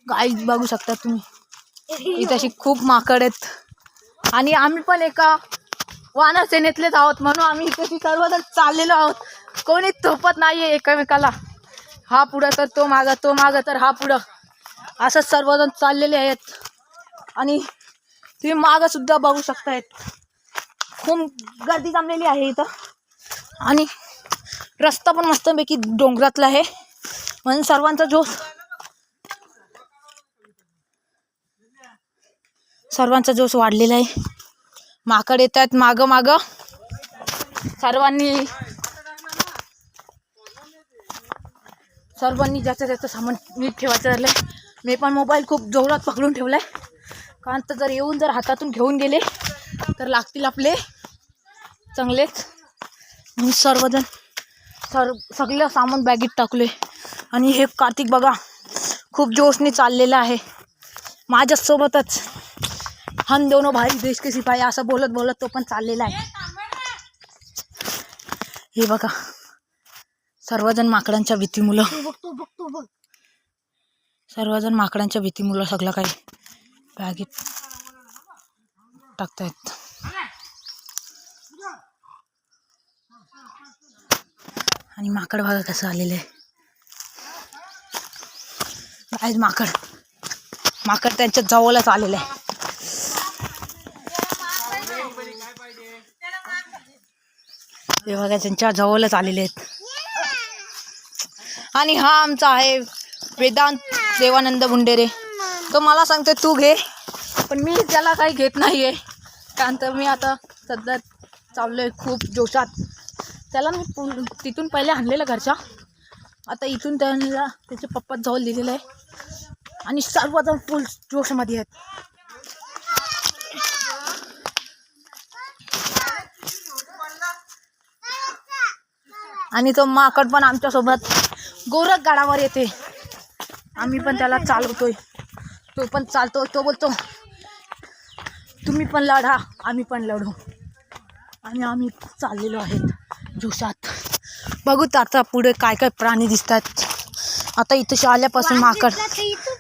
Guys बघू शकता तुम्ही, इथे खूप माकड आहेत आणि आम्ही पण एका वानर सेनेतलेच आहोत म्हणून आम्ही इथे सर्वजण चाललेलो आहोत. कोणी थोपत नाहीये एकमेकाला. हा पुढं तर तो मागं, तो मागं तर हा पुढं, असं सर्वजण चाललेले आहेत. आणि तुम्ही मागं सुद्धा बघू शकतायत, खूप गर्दी जमलेली आहे इथं. आणि रस्ता पण मस्तपैकी डोंगरातला आहे म्हणून सर्वांचा जोश वाढलेला आहे. माकड येत आहेत मागं मागं. सर्वांनी ज्याचं त्याचं सामान नीट ठेवायचं झालंय. मी पण मोबाईल खूप जोरात पकडून ठेवलाय, कारण तर जर हातातून घेऊन गेले तर लागतील आपले चांगलेच. म्हणून सर्वजण सगळं सामान बॅगेत टाकले. आणि हे कार्तिक बघा खूप जोशने चाललेला आहे माझ्यासोबतच. हम दोनों भाई देश के सिपाही असं बोलत बोलत तो पण चाललेला आहे. हे बघा सर्वजण माकडांच्या भीतीमुळं सगळं काही बॅगेत टाकतायत. आणि माकड बघा कसं आलेलं आहे. माकड त्यांच्या जवळच आलेलं आहे. हे बघा त्यांच्या जवळच आलेले आहेत. आणि हा आमचा आहे वेदांत देवानंद बुंडेरे. तो मला सांगते तू घे, पण मी त्याला काही घेत नाही आहे, कारण तर मी आता सध्या चाललोय खूप जोशात. त्याला मी तिथून पहिले आणलेलं घरच्या, आता इथून त्याला त्याच्या पप्पा जवळ दिलेलं आहे. आणि सर्वजण फुल जोशमध्ये आहेत. आणि तो माकड पण आमच्यासोबत गोरख गडावर येते. आम्ही पण त्याला चालवतोय, तो पण चालतो. तो बोलतो तुम्ही पण लढा, आम्ही पण लढू. आणि आम्ही चाललेलो आहेत जोशात. बघू आता पुढे काय काय प्राणी दिसतात. आता इथं आल्यापासून माकड